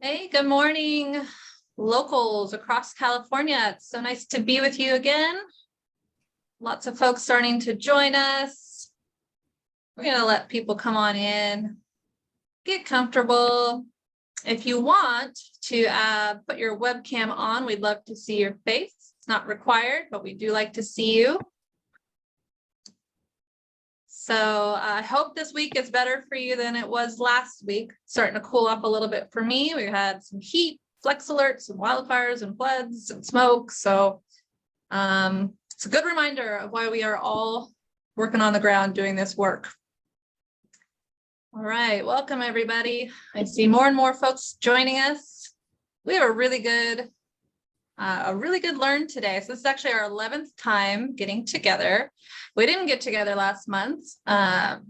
Hey, good morning, locals across California. It's so nice to be with you again. Lots of folks starting to join us. We're going to let people come on in, get comfortable. If you want to put your webcam on, we'd love to see your face. It's not required, but we do like to see you. So I hope this week is better for you than it was last week. Starting to cool up a little bit for me. We had some heat, flex alerts, some wildfires and floods and smoke. So it's a good reminder of why we are all working on the ground doing this work. All right, welcome everybody. I see more and more folks joining us. We have a really good LERN today. So this is actually our 11th time getting together. We didn't get together last month. That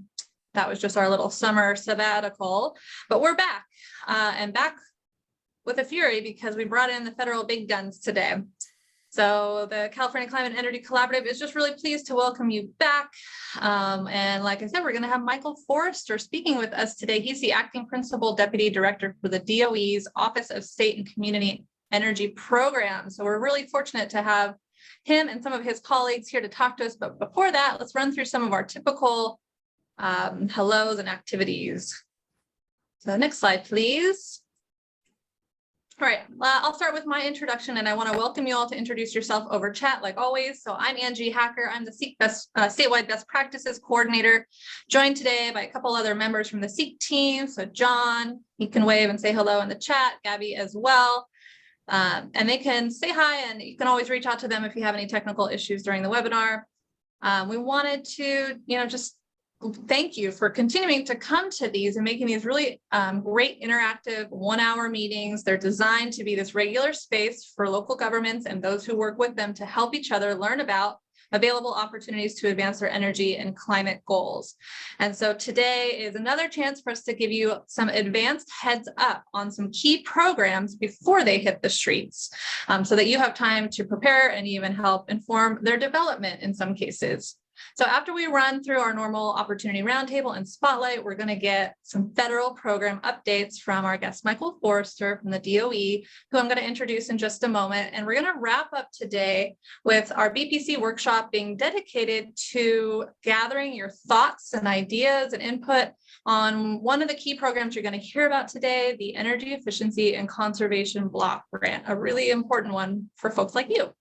was just our little summer sabbatical, but we're back and back with a fury because we brought in the federal big guns today. So the California Climate and Energy Collaborative is just really pleased to welcome you back. And like I said, we're going to have Michael Forrester speaking with us today. He's the Acting Principal Deputy Director for the DOE's Office of State and Community Energy Program. So we're really fortunate to have him and some of his colleagues here to talk to us. But before that, let's run through some of our typical hellos and activities. So next slide, please. All right, I'll start with my introduction, and I want to welcome you all to introduce yourself over chat like always. So I'm Angie Hacker. I'm the SEEK statewide best practices coordinator, joined today by a couple other members from the SEEK team. So John, he can wave and say hello in the chat, Gabby as well. And they can say hi, and you can always reach out to them if you have any technical issues during the webinar. We wanted to, just thank you for continuing to come to these and making these really great interactive 1-hour meetings. They're designed to be this regular space for local governments and those who work with them to help each other learn about available opportunities to advance their energy and climate goals. And so today is another chance for us to give you some advanced heads up on some key programs before they hit the streets, so that you have time to prepare and even help inform their development in some cases. So after we run through our normal opportunity roundtable and spotlight, we're going to get some federal program updates from our guest, Michael Forrester from the DOE, who I'm going to introduce in just a moment. And we're going to wrap up today with our BPC workshop being dedicated to gathering your thoughts and ideas and input on one of the key programs you're going to hear about today, the Energy Efficiency and Conservation Block Grant, a really important one for folks like you.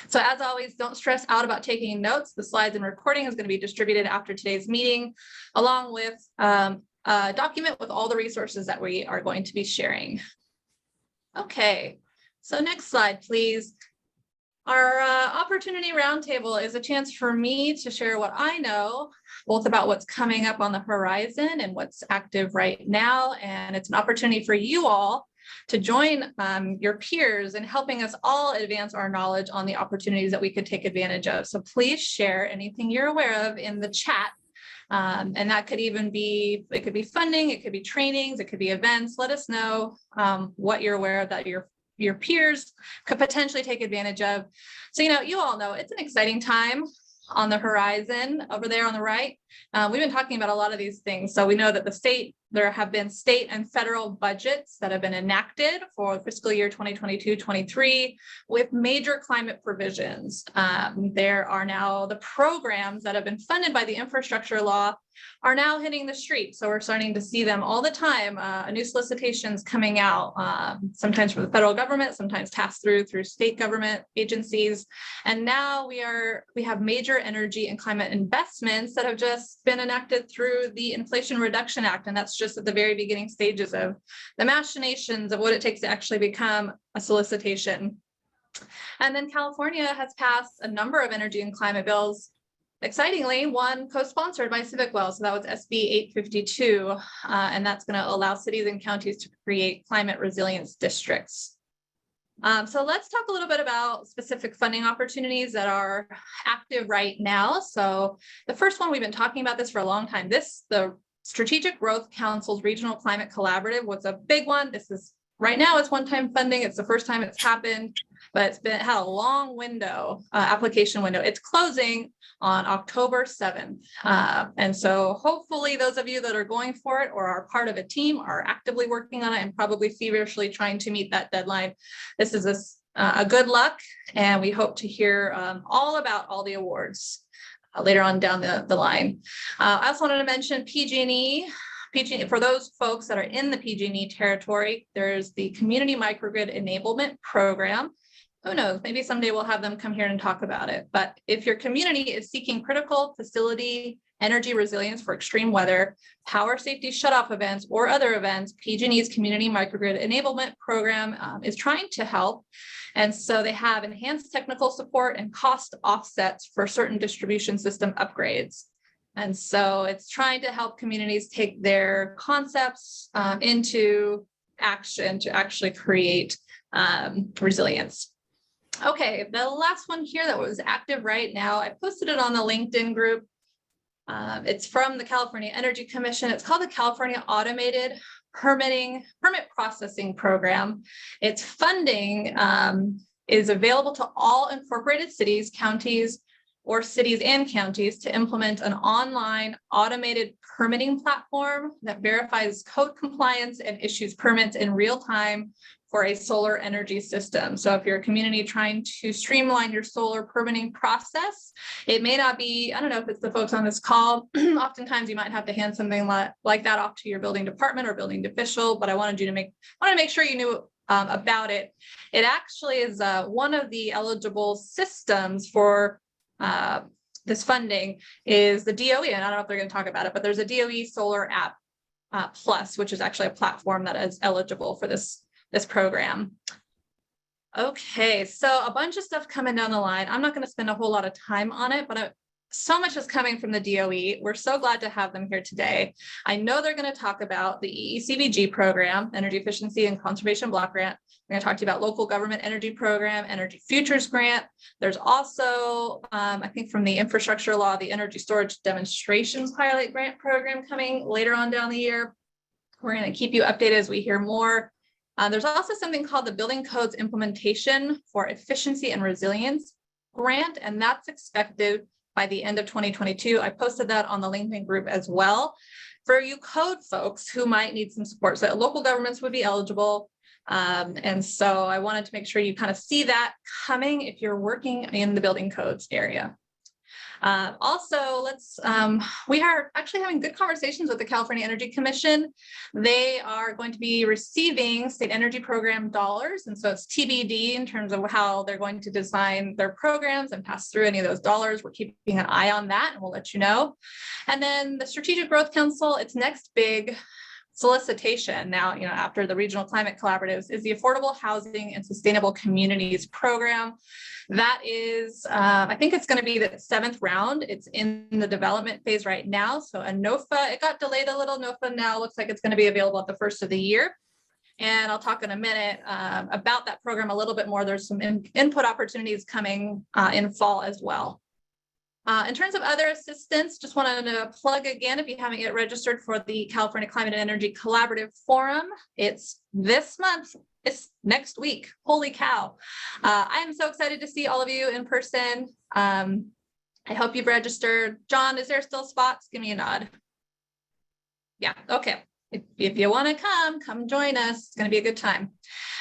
So as always, don't stress out about taking notes. The slides and recording is going to be distributed after today's meeting, along with a document with all the resources that we are going to be sharing. Okay, so next slide, please. Our opportunity roundtable is a chance for me to share what I know, both about what's coming up on the horizon and what's active right now. And it's an opportunity for you all to join your peers in helping us all advance our knowledge on the opportunities that we could take advantage of. So please share anything you're aware of in the chat. And that could even be, it could be funding, it could be trainings, it could be events. Let us know what you're aware of that your peers could potentially take advantage of. So, you all know it's an exciting time on the horizon over there on the right. We've been talking about a lot of these things. So we know that there have been state and federal budgets that have been enacted for fiscal year 2022-23 with major climate provisions. There are now the programs that have been funded by the infrastructure law are now hitting the street. So we're starting to see them all the time, new solicitations coming out, sometimes from the federal government, sometimes passed through state government agencies. And now we have major energy and climate investments that have just been enacted through the Inflation Reduction Act. And that's just at the very beginning stages of the machinations of what it takes to actually become a solicitation. And then California has passed a number of energy and climate bills. Excitingly, one co-sponsored by CivicWell, so that was SB 852, and that's going to allow cities and counties to create climate resilience districts. So let's talk a little bit about specific funding opportunities that are active right now. So the first one, we've been talking about this for a long time. The Strategic Growth Council's Regional Climate Collaborative was a big one. This is Right now it's one-time funding. It's the first time it's happened, but it's had a long window, application window. It's closing on October 7th. And so hopefully those of you that are going for it or are part of a team are actively working on it and probably feverishly trying to meet that deadline. This is a good luck, and we hope to hear all about all the awards later on down the line. I also wanted to mention PG&E. For those folks that are in the PG&E territory, there's the Community Microgrid Enablement Program. Who knows, maybe someday we'll have them come here and talk about it. But if your community is seeking critical facility energy resilience for extreme weather, power safety shutoff events, or other events, PG&E's Community Microgrid Enablement Program is trying to help. And so they have enhanced technical support and cost offsets for certain distribution system upgrades. And so it's trying to help communities take their concepts into action to actually create resilience. Okay, the last one here that was active right now, I posted it on the LinkedIn group. It's from the California Energy Commission. It's called the California Automated Permit Processing Program. Its funding is available to all incorporated cities, counties, or cities and counties to implement an online automated permitting platform that verifies code compliance and issues permits in real time for a solar energy system. So if you're a community trying to streamline your solar permitting process, it may not be, I don't know if it's the folks on this call, oftentimes you might have to hand something like that off to your building department or building official, but I wanted to make sure you knew about it. It actually is one of the eligible systems for this funding is the DOE, and I don't know if they're going to talk about it, but there's a DOE Solar App Plus, which is actually a platform that is eligible for this program. Okay, so a bunch of stuff coming down the line. I'm not going to spend a whole lot of time on it, but so much is coming from the DOE. We're so glad to have them here today. I know they're going to talk about the EECBG program, Energy Efficiency and Conservation Block Grant. We're going to talk to you about Local Government Energy Program, Energy Futures Grant. There's also, I think from the Infrastructure Law, the Energy Storage Demonstrations Pilot Grant Program coming later on down the year. We're going to keep you updated as we hear more. There's also something called the Building Codes Implementation for Efficiency and Resilience Grant, and that's expected by the end of 2022. I posted that on the LinkedIn group as well. For you code folks who might need some support, so local governments would be eligible. And so I wanted to make sure you kind of see that coming if you're working in the building codes area. Also, we are actually having good conversations with the California Energy Commission. They are going to be receiving state energy program dollars. And so it's TBD in terms of how they're going to design their programs and pass through any of those dollars. We're keeping an eye on that and we'll let you know. And then the Strategic Growth Council, its next big solicitation now, after the Regional Climate Collaboratives, is the Affordable Housing and Sustainable Communities Program. That is, I think it's going to be the 7th round. It's in the development phase right now. So a NOFA, it got delayed a little. NOFA now looks like it's going to be available at the first of the year. And I'll talk in a minute about that program a little bit more. There's some input opportunities coming in fall as well. In terms of other assistance, just wanted to plug again, if you haven't yet registered for the California Climate and Energy Collaborative Forum, it's this month, it's next week. Holy cow. I am so excited to see all of you in person. I hope you've registered. John, is there still spots? Give me a nod. Yeah, okay. If you want to come join us. It's going to be a good time.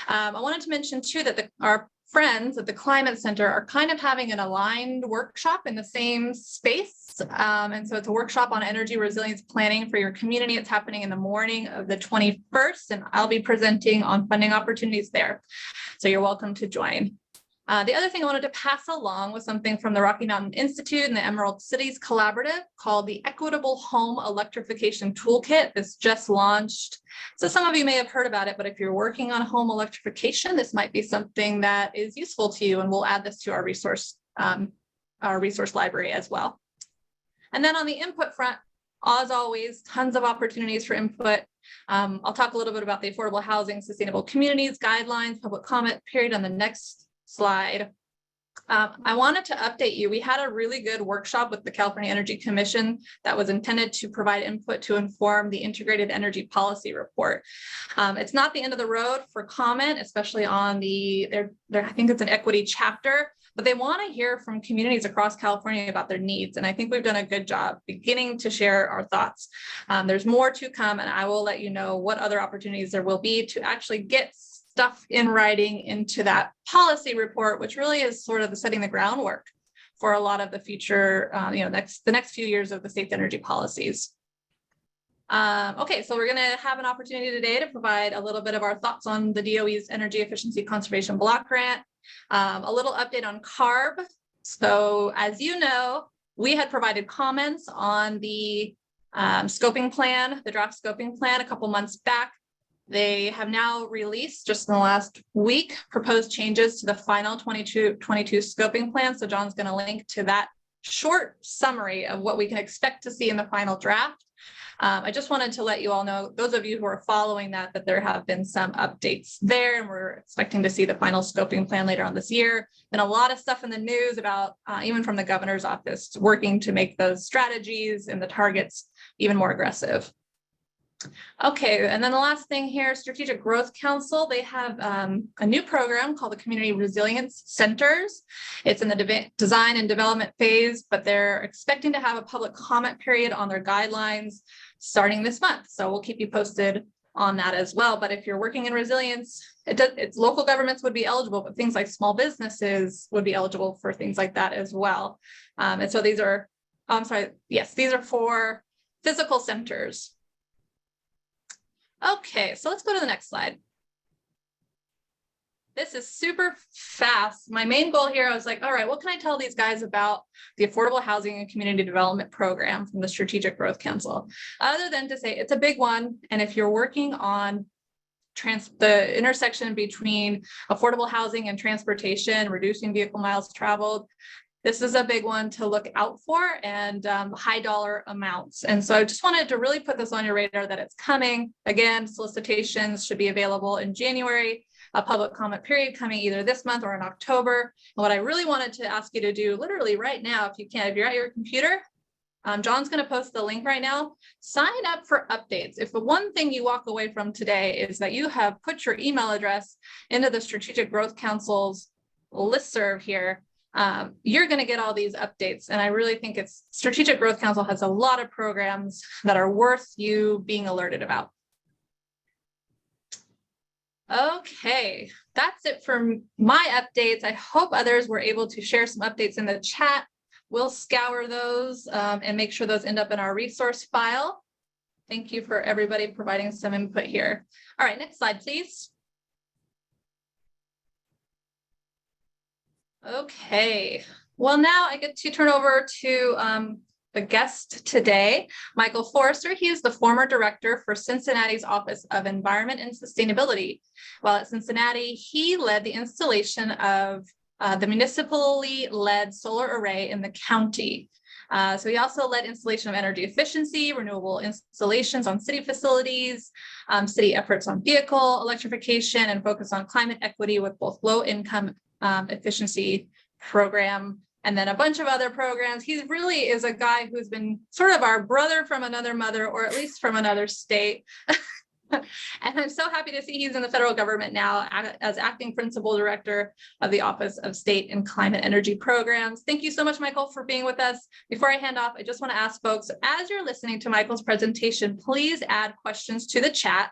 I wanted to mention too that our friends at the Climate Center are kind of having an aligned workshop in the same space. And so it's a workshop on energy resilience planning for your community. It's happening in the morning of the 21st, and I'll be presenting on funding opportunities there. So you're welcome to join. The other thing I wanted to pass along was something from the Rocky Mountain Institute and the Emerald Cities Collaborative called the Equitable Home Electrification Toolkit. This just launched. So some of you may have heard about it, but if you're working on home electrification, this might be something that is useful to you, and we'll add this to our resource library as well. And then on the input front, as always, tons of opportunities for input. I'll talk a little bit about the Affordable Housing Sustainable Communities Guidelines, public comment period on the next slide. I wanted to update you. We had a really good workshop with the California Energy Commission that was intended to provide input to inform the Integrated Energy Policy Report. It's not the end of the road for comment, especially on I think it's an equity chapter, but they want to hear from communities across California about their needs. And I think we've done a good job beginning to share our thoughts. There's more to come, and I will let you know what other opportunities there will be to actually get stuff in writing into that policy report, which really is sort of setting the groundwork for a lot of the future, the next few years of the state's energy policies. Okay, so we're going to have an opportunity today to provide a little bit of our thoughts on the DOE's Energy Efficiency Conservation Block Grant, a little update on CARB. So as you know, we had provided comments on the scoping plan, the draft scoping plan a couple months back. They have now released, just in the last week, proposed changes to the final 22 scoping plan. So John's going to link to that short summary of what we can expect to see in the final draft. I just wanted to let you all know, those of you who are following that there have been some updates there, and we're expecting to see the final scoping plan later on this year. And a lot of stuff in the news about, even from the governor's office, working to make those strategies and the targets even more aggressive. Okay, and then the last thing here, Strategic Growth Council, they have a new program called the Community Resilience Centers. It's in the design and development phase, but they're expecting to have a public comment period on their guidelines starting this month. So we'll keep you posted on that as well. But if you're working in resilience, it's local governments would be eligible, but things like small businesses would be eligible for things like that as well. And so these are, these are for physical centers. Okay, so let's go to the next slide. This is super fast. My main goal here, I was like, all right, what can I tell these guys about the Affordable Housing and Community Development Program from the Strategic Growth Council? Other than to say it's a big one. And if you're working on the intersection between affordable housing and transportation, reducing vehicle miles traveled, this is a big one to look out for, and high dollar amounts. And so I just wanted to really put this on your radar that it's coming. Again, solicitations should be available in January, a public comment period coming either this month or in October. And what I really wanted to ask you to do literally right now, if you can, if you're at your computer, John's going to post the link right now. Sign up for updates. If the one thing you walk away from today is that you have put your email address into the Strategic Growth Council's listserv here, you're going to get all these updates. And I really think Strategic Growth Council has a lot of programs that are worth you being alerted about. Okay, that's it for my updates. I hope others were able to share some updates in the chat. We'll scour those and make sure those end up in our resource file. Thank you for everybody providing some input here. All right, next slide, please. Okay, well, now I get to turn over to the guest today, Michael Forrester. He is the former director for Cincinnati's Office of Environment and Sustainability. While at Cincinnati, he led the installation of the municipally led solar array in the county. So he also led installation of energy efficiency, renewable installations on city facilities, city efforts on vehicle electrification, and focus on climate equity with both low income efficiency program, and then a bunch of other programs. He really is a guy who's been sort of our brother from another mother, or at least from another state. And I'm so happy to see he's in the federal government now as acting principal director of the Office of State and Climate Energy Programs. Thank you so much, Michael, for being with us. Before I hand off, I just want to ask folks, as you're listening to Michael's presentation, please add questions to the chat,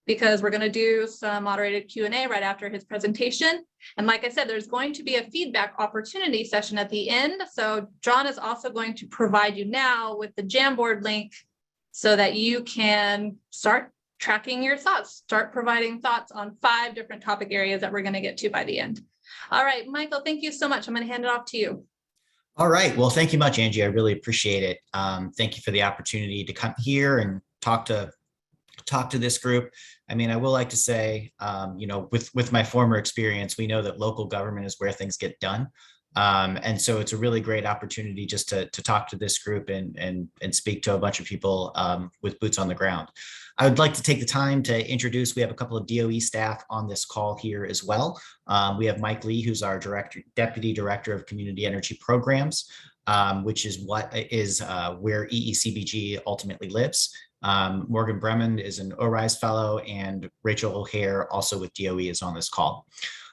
because we're going to do some moderated Q&A right after his presentation. And like I said, there's going to be a feedback opportunity session at the end. So John is also going to provide you now with the Jamboard link so that you can start tracking your thoughts, start providing thoughts on 5 different topic areas that we're going to get to by the end. All right, Michael, thank you so much. I'm going to hand it off to you. All right. Well, thank you much, Angie. I really appreciate it. Thank you for the opportunity to come here and talk to this group. I mean, I will like to say, with my former experience, we know that local government is where things get done. And so it's a really great opportunity just to talk to this group and speak to a bunch of people with boots on the ground. I would like to take the time to introduce, we have a couple of DOE staff on this call here as well. We have Mike Lee, who's our Deputy Director of Community Energy Programs, which is where EECBG ultimately lives. Morgan Bremen is an ORISE fellow, and Rachel O'Hare, also with DOE, is on this call.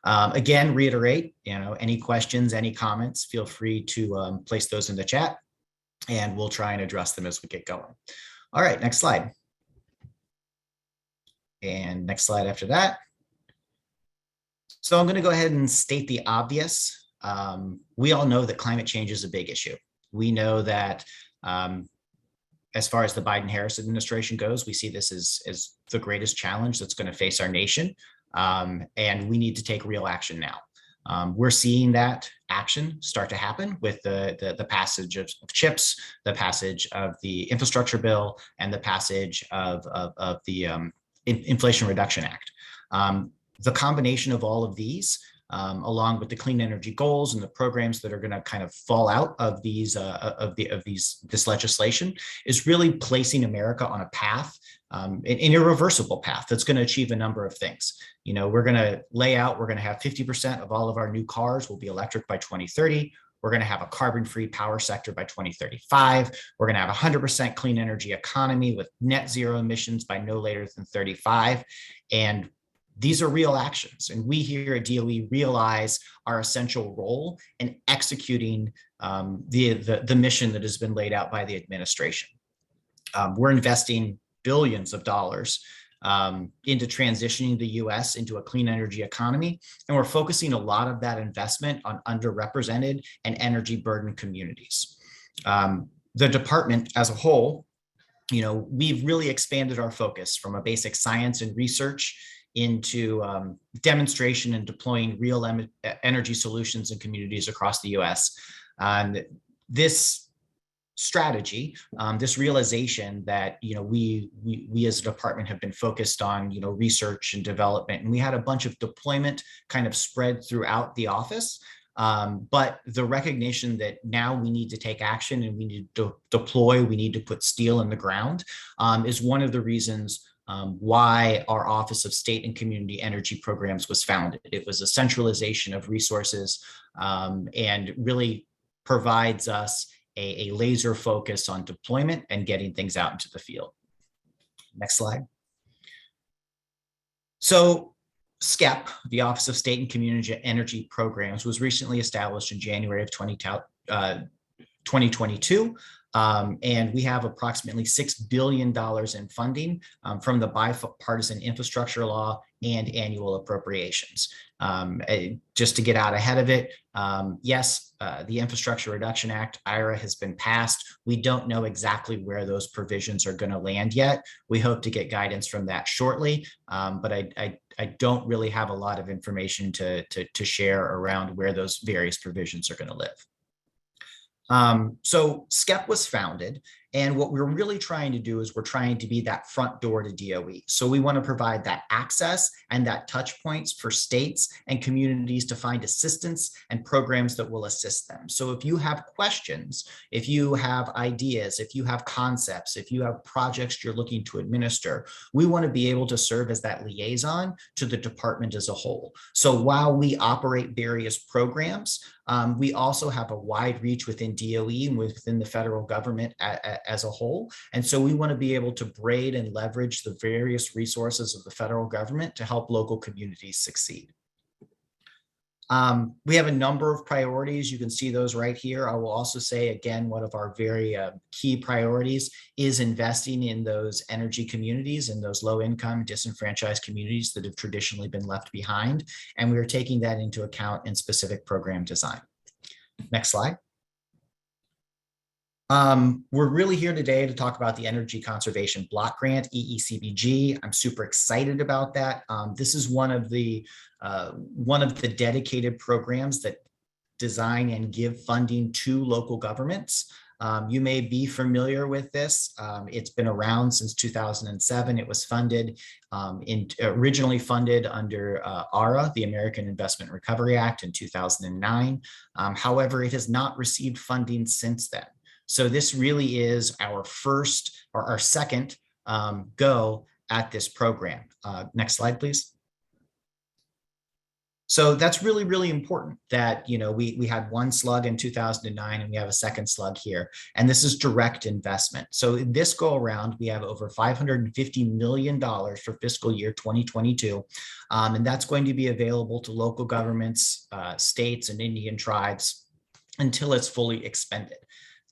Again, reiterate, any questions, any comments, feel free to place those in the chat, and we'll try and address them as we get going. All right, next slide. And next slide after that. So I'm going to go ahead and state the obvious. We all know that climate change is a big issue. We know that as far as the Biden-Harris administration goes, we see this as the greatest challenge that's going to face our nation. And we need to take real action now. We're seeing that action start to happen with the passage of CHIPS, the passage of the infrastructure bill, and the passage of the Inflation Reduction Act. The combination of all of these, along with the clean energy goals and the programs that are going to kind of fall out of this legislation, is really placing America on a path, an irreversible path that's going to achieve a number of things. We're going to we're going to have 50% of all of our new cars will be electric by 2030. We're going to have a carbon-free power sector by 2035. We're going to have 100% clean energy economy with net zero emissions by no later than 35. And these are real actions. And we here at DOE realize our essential role in executing the mission that has been laid out by the administration. We're investing billions of dollars into transitioning the US into a clean energy economy. And we're focusing a lot of that investment on underrepresented and energy burdened communities. The department as a whole, we've really expanded our focus from a basic science and research into demonstration and deploying real energy solutions in communities across the US. And this strategy, this realization that we as a department have been focused on research and development, and we had a bunch of deployment kind of spread throughout the office, but the recognition that now we need to take action and we need to deploy, we need to put steel in the ground, is one of the reasons why our Office of State and Community Energy Programs was founded. It was a centralization of resources and really provides us a laser focus on deployment and getting things out into the field. Next slide. So SCEP, the Office of State and Community Energy Programs, was recently established in January of 2022. And we have approximately $6 billion in funding from the bipartisan infrastructure law and annual appropriations. Just to get out ahead of it, yes, the Infrastructure Reduction Act, IRA, has been passed. We don't know exactly where those provisions are going to land yet. We hope to get guidance from that shortly, but I don't really have a lot of information to share around where those various provisions are going to live. So SCEP was founded, and what we're really trying to do is we're trying to be that front door to DOE. So we want to provide that access and that touch points for states and communities to find assistance and programs that will assist them. So if you have questions, if you have ideas, if you have concepts, if you have projects you're looking to administer, we want to be able to serve as that liaison to the department as a whole. So while we operate various programs, we also have a wide reach within DOE and within the federal government as a whole. And so we want to be able to braid and leverage the various resources of the federal government to help local communities succeed. We have a number of priorities. You can see those right here. I will also say, again, one of our very key priorities is investing in those energy communities and those low-income, disenfranchised communities that have traditionally been left behind. And we are taking that into account in specific program design. Next slide. We're really here today to talk about the Energy Conservation Block Grant, EECBG. I'm super excited about that. This is one of the dedicated programs that design and give funding to local governments You may be familiar with this. It's been around since 2007. It was funded, originally funded under ARA, the American Investment Recovery Act, in 2009. However, it has not received funding since then. So this really is our first or our second go at this program. Next slide, please. So that's really, really important that, we had one slug in 2009 and we have a second slug here, and this is direct investment. So in this go around, we have over $550 million for fiscal year 2022. And that's going to be available to local governments, states, and Indian tribes until it's fully expended.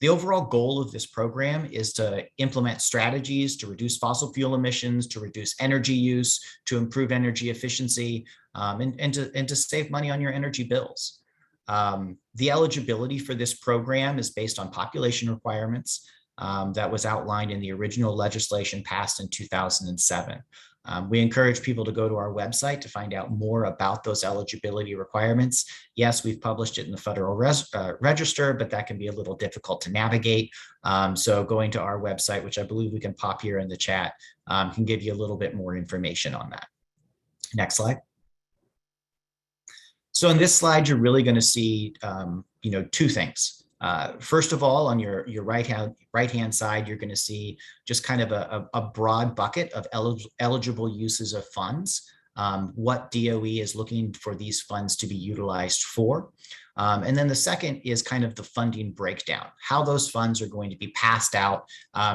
The overall goal of this program is to implement strategies to reduce fossil fuel emissions, to reduce energy use, to improve energy efficiency, and to save money on your energy bills. The eligibility for this program is based on population requirements that was outlined in the original legislation passed in 2007. We encourage people to go to our website to find out more about those eligibility requirements. Yes, we've published it in the Federal Register, but that can be a little difficult to navigate. So going to our website, which I believe we can pop here in the chat, can give you a little bit more information on that. Next slide. So in this slide, you're really going to see, two things. First of all, on your right-hand side, you're going to see just kind of a broad bucket of eligible uses of funds, what DOE is looking for these funds to be utilized for. And then the second is kind of the funding breakdown, how those funds are going to be passed out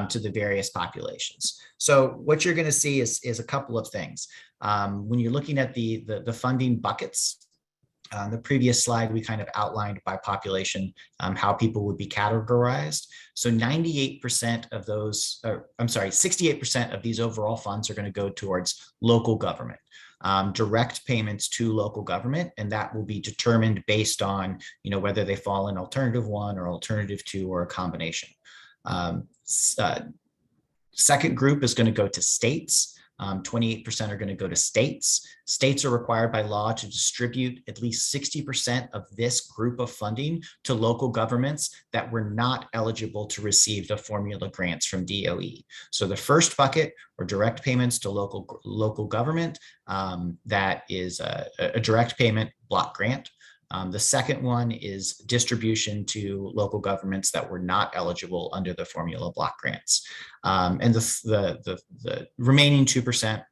to the various populations. So what you're going to see is a couple of things. When you're looking at the funding buckets, on the previous slide, we kind of outlined by population how people would be categorized. So 98% of those, 68% of these overall funds are going to go towards local government, direct payments to local government, and that will be determined based on, whether they fall in alternative 1 or alternative 2 or a combination. Second group is going to go to states. 28% are going to go to states. States are required by law to distribute at least 60% of this group of funding to local governments that were not eligible to receive the formula grants from DOE. So the first bucket are direct payments to local government. That is a direct payment block grant. The second one is distribution to local governments that were not eligible under the formula block grants. And the remaining 2%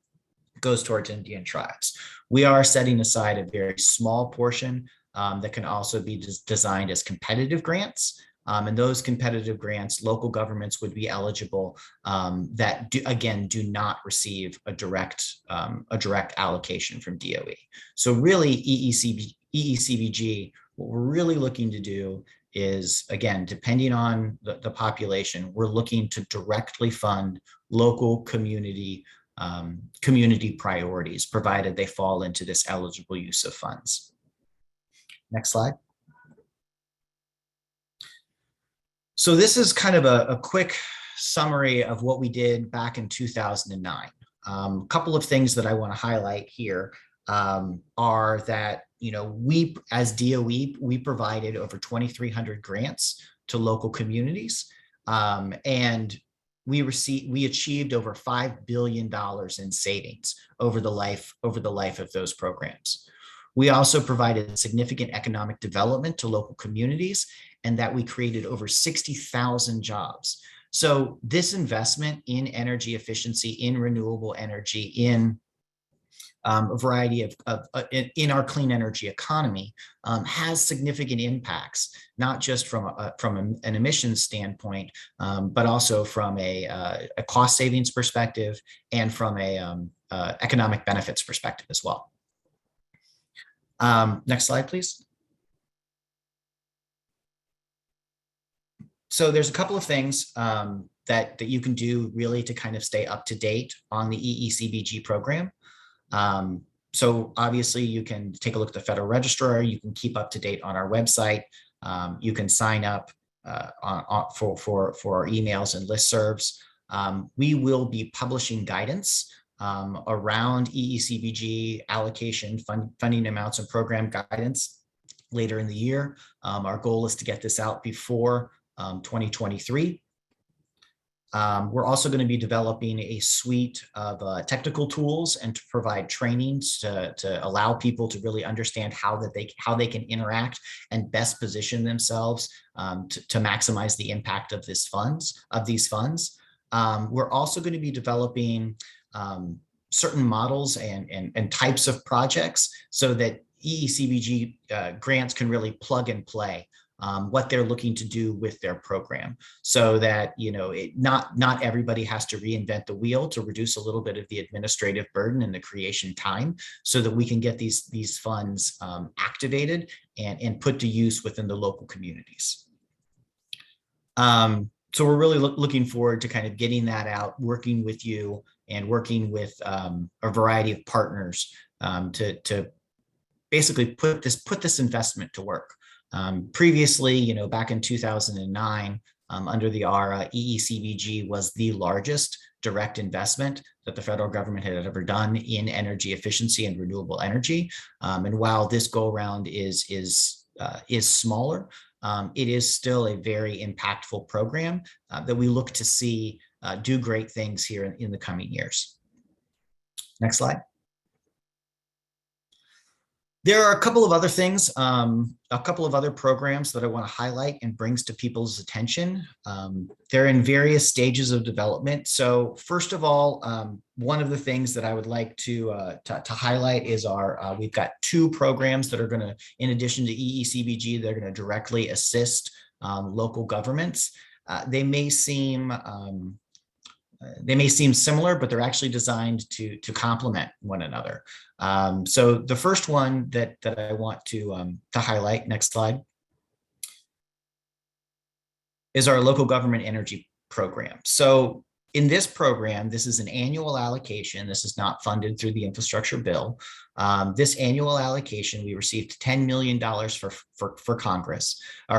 goes towards Indian tribes. We are setting aside a very small portion that can also be designed as competitive grants. And those competitive grants, local governments would be eligible that do not receive a direct allocation from DOE. So really EECBG, what we're really looking to do is, again, depending on the population, we're looking to directly fund local community priorities, provided they fall into this eligible use of funds. Next slide. So this is kind of a quick summary of what we did back in 2009. A couple of things that I want to highlight here are that, we as DOE, we provided over 2,300 grants to local communities, and we achieved over $5 billion in savings over the life of those programs. We also provided significant economic development to local communities, and that we created over 60,000 jobs. So this investment in energy efficiency, in renewable energy, in a variety in our clean energy economy has significant impacts, not just from an emissions standpoint, but also from a cost savings perspective and from a economic benefits perspective as well. Next slide, please. So there's a couple of things that you can do really to kind of stay up to date on the EECBG program. So obviously you can take a look at the Federal Register, you can keep up to date on our website, you can sign up for our emails and listservs. We will be publishing guidance around EECBG allocation, funding amounts, and program guidance later in the year. Our goal is to get this out before 2023. We're also going to be developing a suite of technical tools and to provide trainings to allow people to really understand how they can interact and best position themselves to maximize the impact of these funds. We're also going to be developing certain models and types of projects so that EECBG grants can really plug and play what they're looking to do with their program, so that not everybody has to reinvent the wheel, to reduce a little bit of the administrative burden and the creation time, so that we can get these funds activated and put to use within the local communities. So we're really looking forward to kind of getting that out, working with you and working with a variety of partners to basically put this investment to work. Previously, back in 2009, under the ARA, EECBG was the largest direct investment that the federal government had ever done in energy efficiency and renewable energy. And while this go around is smaller, it is still a very impactful program that we look to see do great things here in the coming years. Next slide. There are a couple of other things, a couple of other programs that I want to highlight and brings to people's attention. They're in various stages of development. So first of all, one of the things that I would like to highlight is we've got two programs that are going to, in addition to EECBG, they're going to directly assist local governments. They may seem similar, but they're actually designed to complement one another. So the first one that I want to highlight, next slide, is our local government energy program. So in this program, this is an annual allocation. This is not funded through the infrastructure bill. This annual allocation, we received $10 million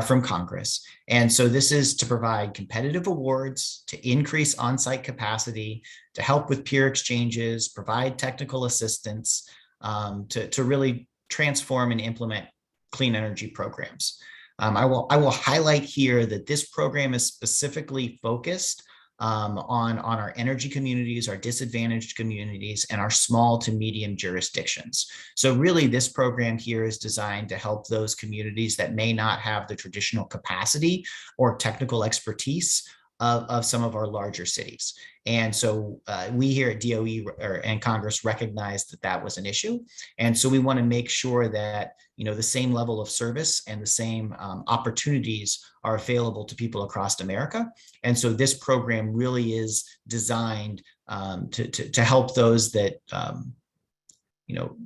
from Congress. And so this is to provide competitive awards, to increase on-site capacity, to help with peer exchanges, provide technical assistance, to really transform and implement clean energy programs. I will highlight here that this program is specifically focused on our energy communities, our disadvantaged communities, and our small to medium jurisdictions. So really, this program here is designed to help those communities that may not have the traditional capacity or technical expertise of some of our larger cities. And so we here at DOE and Congress recognized that was an issue. And so we want to make sure that the same level of service and the same opportunities are available to people across America. And so this program really is designed to help those that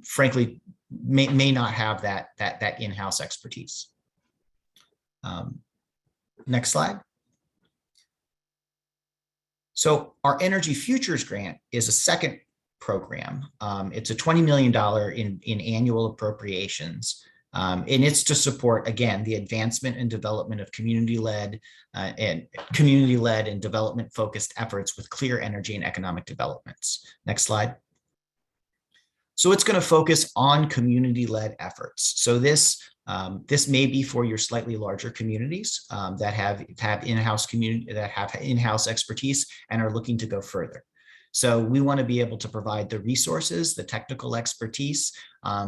frankly may not have that in-house expertise. Next slide. So our Energy Futures Grant is a second program. It's a $20 million in annual appropriations. And it's to support, again, the advancement and development of community-led and development-focused efforts with clear energy and economic developments. Next slide. So it's going to focus on community-led efforts. So this may be for your slightly larger communities that have in-house expertise and are looking to go further. So we want to be able to provide the resources, the technical expertise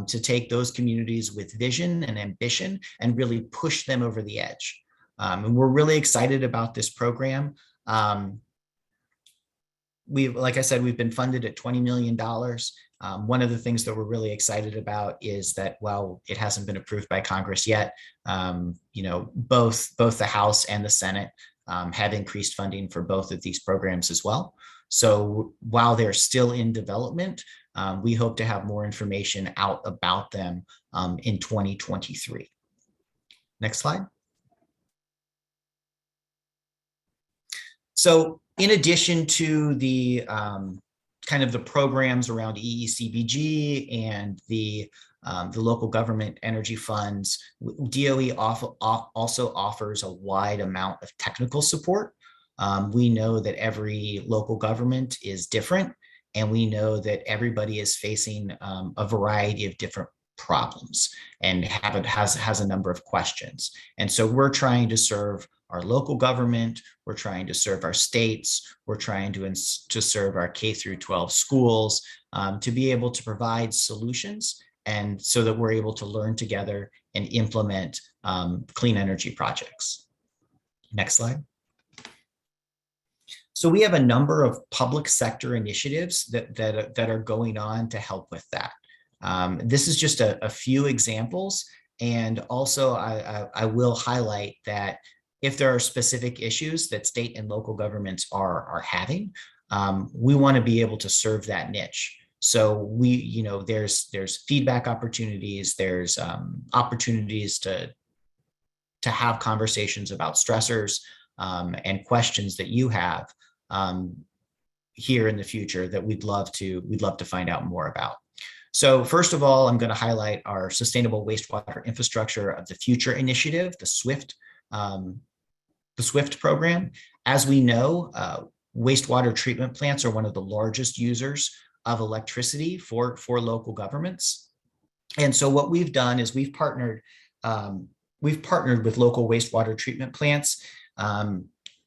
to take those communities with vision and ambition and really push them over the edge. And we're really excited about this program. Like I said, we've been funded at $20 million. One of the things that we're really excited about is that while it hasn't been approved by Congress yet, both the House and the Senate have increased funding for both of these programs as well. So while they're still in development, we hope to have more information out about them in 2023. Next slide. So in addition to the kind of the programs around EECBG and the local government energy funds, DOE also offers a wide amount of technical support. We know that every local government is different, and we know that everybody is facing a variety of different problems and has a number of questions. And so we're trying to serve our local government, we're trying to serve our states, we're trying to serve our K through 12 schools, to be able to provide solutions, and so that we're able to learn together and implement clean energy projects. Next slide. So we have a number of public sector initiatives that are going on to help with that. This is just a few examples. And also I will highlight that if there are specific issues that state and local governments are having, we want to be able to serve that niche. So we, there's feedback opportunities, there's opportunities to have conversations about stressors and questions that you have here in the future that we'd love to find out more about. So first of all, I'm going to highlight our Sustainable Wastewater Infrastructure of the Future initiative, the SWIFT program. As we know, wastewater treatment plants are one of the largest users of electricity for local governments. And so what we've done is we've partnered with local wastewater treatment plants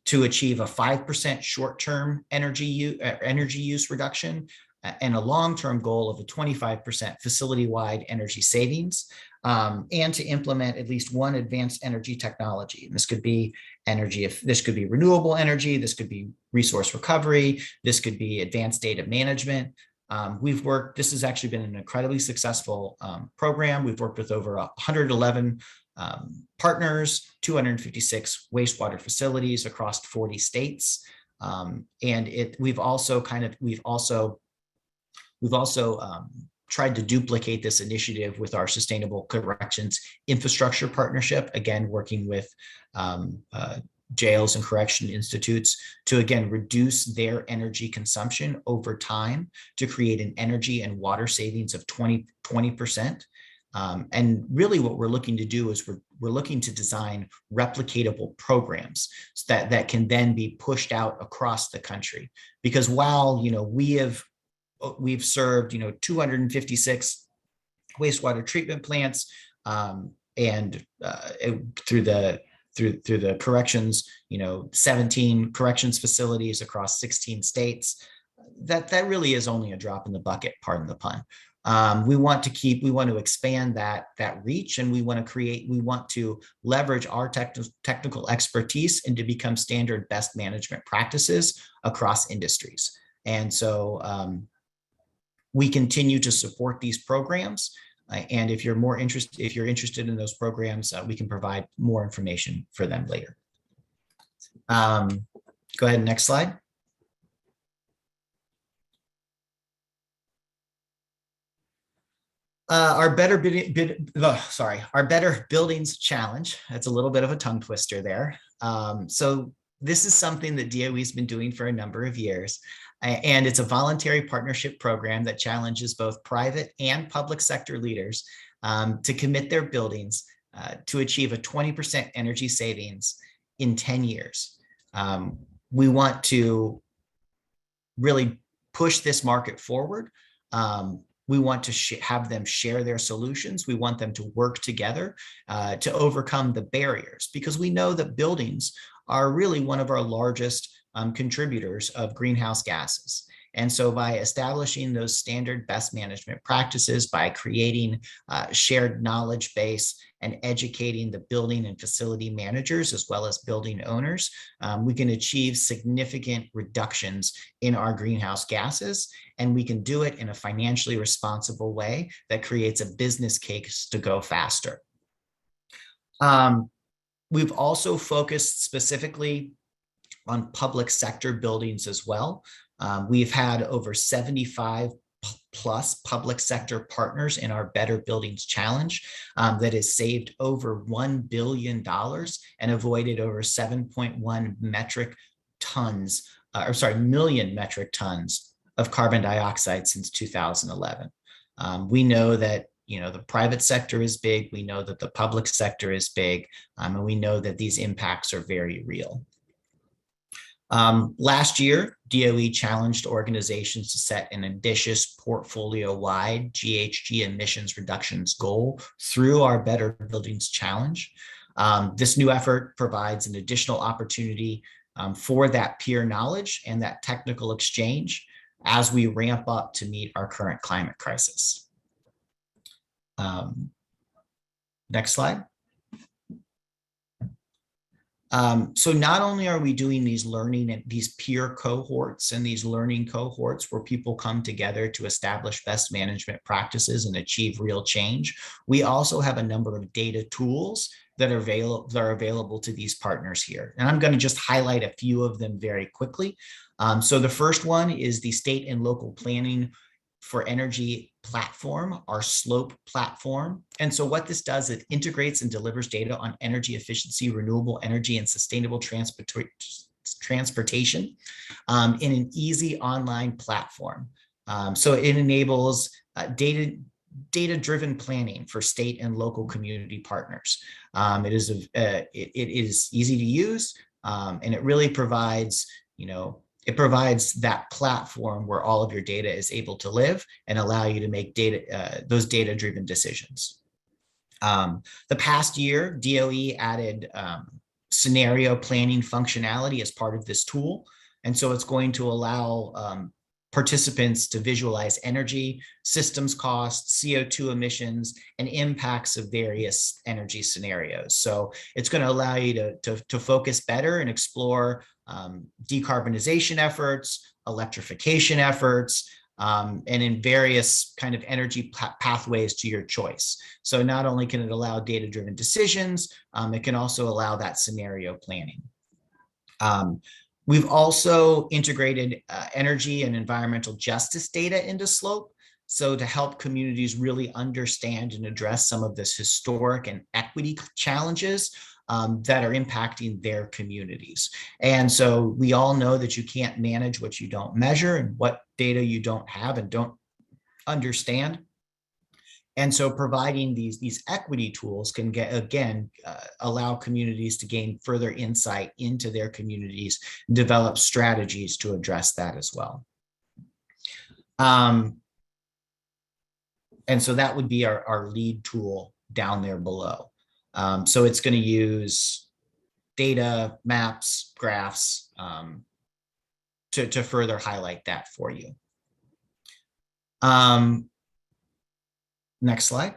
to achieve a 5% short-term energy use reduction and a long-term goal of a 25% facility-wide energy savings, and to implement at least one advanced energy technology. And this could be renewable energy, this could be resource recovery, this could be advanced data management. This has actually been an incredibly successful program. We've worked with over 111 partners, 256 wastewater facilities across 40 states. And we've also tried to duplicate this initiative with our Sustainable Corrections Infrastructure Partnership, again, working with jails and correction institutes to, again, reduce their energy consumption over time to create an energy and water savings of 20%. And really what we're looking to do is we're looking to design replicatable programs that can then be pushed out across the country. Because while, we've served, 256 wastewater treatment plants, and through the corrections, 17 corrections facilities across 16 states, that really is only a drop in the bucket, pardon the pun. We want to expand that reach, and we want to leverage our technical expertise and to become standard best management practices across industries. And so we continue to support these programs. And if you're interested in those programs, we can provide more information for them later. Go ahead, next slide. Our Better Buildings Challenge. That's a little bit of a tongue twister there. So this is something that DOE has been doing for a number of years. And it's a voluntary partnership program that challenges both private and public sector leaders to commit their buildings to achieve a 20% energy savings in 10 years. We want to really push this market forward. We want to have them share their solutions. We want them to work together to overcome the barriers, because we know that buildings are really one of our largest contributors of greenhouse gases. And so by establishing those standard best management practices, by creating a shared knowledge base and educating the building and facility managers as well as building owners, we can achieve significant reductions in our greenhouse gases. And we can do it in a financially responsible way that creates a business case to go faster. We've also focused specifically on public sector buildings as well. We've had over 75 plus public sector partners in our Better Buildings Challenge that has saved over $1 billion and avoided over 7.1 million metric tons of carbon dioxide since 2011. We know that the private sector is big. We know that the public sector is big, and we know that these impacts are very real. Last year, DOE challenged organizations to set an ambitious portfolio-wide GHG emissions reductions goal through our Better Buildings Challenge. This new effort provides an additional opportunity for that peer knowledge and that technical exchange as we ramp up to meet our current climate crisis. Next slide. So not only are we doing these learning and these peer cohorts and these learning cohorts where people come together to establish best management practices and achieve real change, we also have a number of data tools that are available to these partners here. And I'm going to just highlight a few of them very quickly. So the first one is the State and Local Planning for Energy platform, our SLOPE platform. And so what this does, it integrates and delivers data on energy efficiency, renewable energy, and sustainable transportation in an easy online platform. So it enables data-driven planning for state and local community partners. It is easy to use, and it really provides, it provides that platform where all of your data is able to live and allow you to make those data-driven decisions. The past year, DOE added scenario planning functionality as part of this tool. And so it's going to allow participants to visualize energy, systems costs, CO2 emissions, and impacts of various energy scenarios. So it's going to allow you to focus better and explore decarbonization efforts, electrification efforts, and in various kind of energy pathways to your choice. So not only can it allow data-driven decisions, it can also allow that scenario planning. We've also integrated energy and environmental justice data into SLOPE. So to help communities really understand and address some of this historic and equity challenges that are impacting their communities. And so we all know that you can't manage what you don't measure and what data you don't have and don't understand. And so providing these equity tools can allow communities to gain further insight into their communities, and develop strategies to address that as well. And so that would be our lead tool down there below. So it's going to use data, maps, graphs to further highlight that for you. Next slide.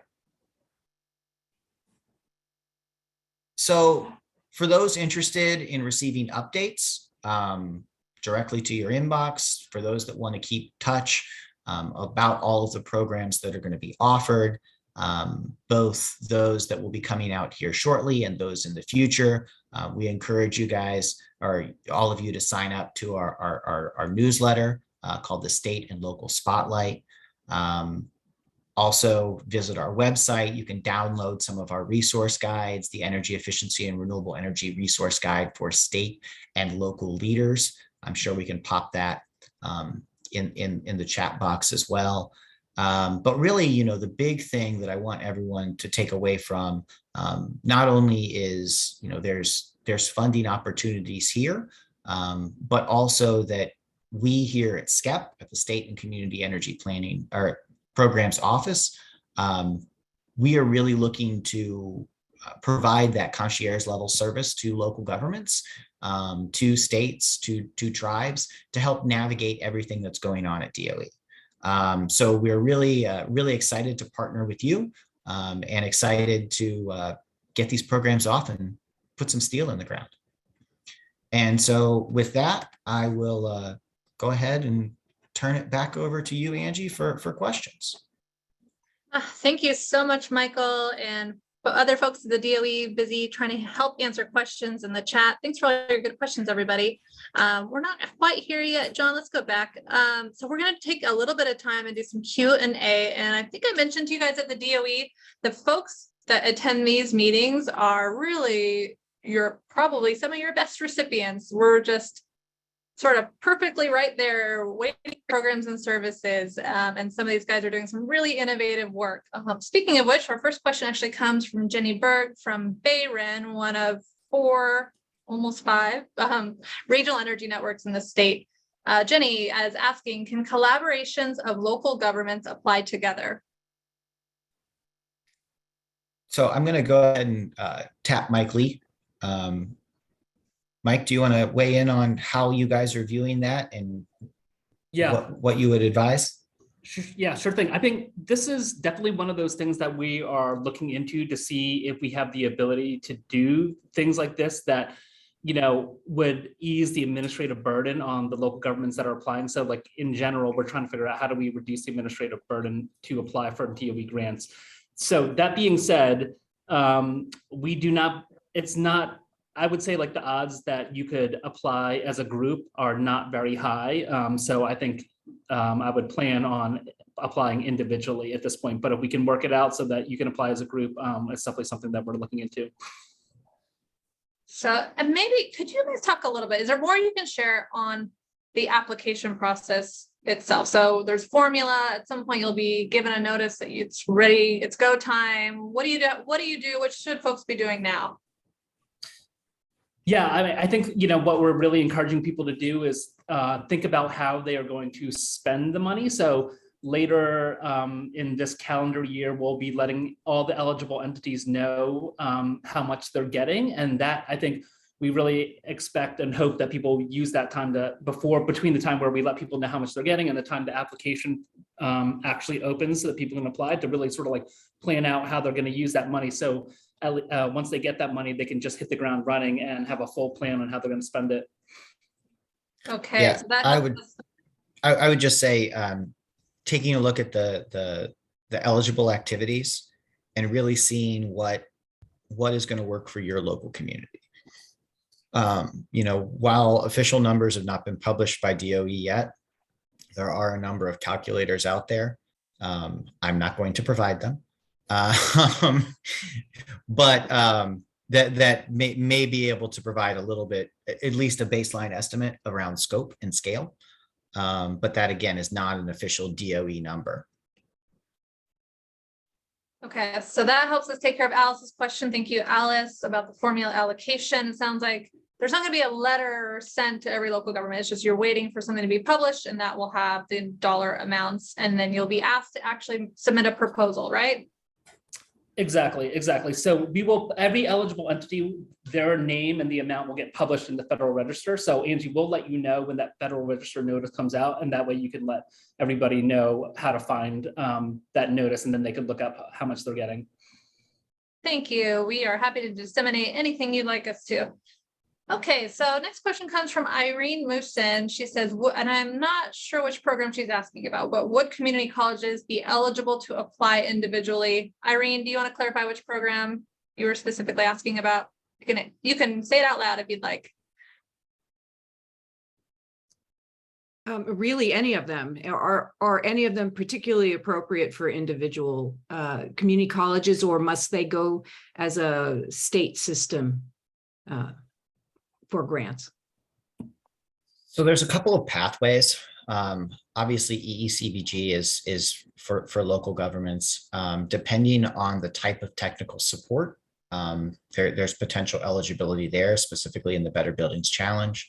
So for those interested in receiving updates directly to your inbox, for those that want to keep touch about all of the programs that are going to be offered, both those that will be coming out here shortly and those in the future, we encourage you guys, or all of you, to sign up to our newsletter called the State and Local Spotlight. Also visit our website. You can download some of our resource guides, the Energy Efficiency and Renewable Energy Resource Guide for state and local leaders. I'm sure we can pop that in the chat box as well. But really, the big thing that I want everyone to take away from not only is, there's funding opportunities here, but also that we here at SCEP, at the State and Community Energy Planning or Programs Office, we are really looking to provide that concierge level service to local governments, to states, to tribes, to help navigate everything that's going on at DOE. So we're really, really excited to partner with you and excited to get these programs off and put some steel in the ground. And so with that, I will go ahead and turn it back over to you, Angie, for questions. Thank you so much, Michael, and other folks at the DOE busy trying to help answer questions in the chat. Thanks for all your good questions, everybody. We're not quite here yet. John, let's go back. So we're going to take a little bit of time and do some Q&A. And I think I mentioned to you guys at the DOE, the folks that attend these meetings are really probably some of your best recipients. We're just sort of perfectly right there waiting for programs and services. And some of these guys are doing some really innovative work. Speaking of which, our first question actually comes from Jenny Berg from BayREN, one of 4, almost 5 regional energy networks in the state. Jenny is asking, can collaborations of local governments apply together? So I'm going to go ahead and tap Mike Lee. Mike, do you want to weigh in on how you guys are viewing that and what you would advise? Yeah, sure thing. I think this is definitely one of those things that we are looking into to see if we have the ability to do things like this that, would ease the administrative burden on the local governments that are applying. So like in general, we're trying to figure out how do we reduce the administrative burden to apply for DOE grants. So that being said, we do not, it's not, I would say like the odds that you could apply as a group are not very high. So I think I would plan on applying individually at this point, but if we can work it out so that you can apply as a group, it's definitely something that we're looking into. So, and maybe could you guys talk a little bit, is there more you can share on the application process itself? So there's formula, at some point you'll be given a notice that it's ready, it's go time. What do you do? What should folks be doing now? Yeah, I mean, I think, what we're really encouraging people to do is think about how they are going to spend the money. So later in this calendar year, we'll be letting all the eligible entities know how much they're getting. And that, I think, we really expect and hope that people use that time between the time where we let people know how much they're getting and the time the application actually opens so that people can apply, to really sort of like plan out how they're going to use that money. So once they get that money, they can just hit the ground running and have a full plan on how they're going to spend it. Okay. Yeah, So that I would just say, taking a look at the eligible activities and really seeing what is going to work for your local community. While official numbers have not been published by DOE yet, there are a number of calculators out there. I'm not going to provide them. But that may be able to provide a little bit, at least a baseline estimate around scope and scale. But that again is not an official DOE number. Okay, so that helps us take care of Alice's question. Thank you, Alice, about the formula allocation. It sounds like there's not going to be a letter sent to every local government. It's just you're waiting for something to be published, and that will have the dollar amounts, and then you'll be asked to actually submit a proposal, right? Exactly. So every eligible entity, their name and the amount will get published in the Federal Register. So Angie, we'll let you know when that Federal Register notice comes out, and that way you can let everybody know how to find that notice, and then they can look up how much they're getting. Thank you. We are happy to disseminate anything you'd like us to. Okay, so next question comes from Irene Mooson. She says, and I'm not sure which program she's asking about, but would community colleges be eligible to apply individually? Irene, do you want to clarify which program you were specifically asking about? You can say it out loud if you'd like. Really, any of them. Are any of them particularly appropriate for individual community colleges, or must they go as a state system for grants? So there's a couple of pathways. Obviously, EECBG is for local governments. Depending on the type of technical support, there's potential eligibility there, specifically in the Better Buildings Challenge.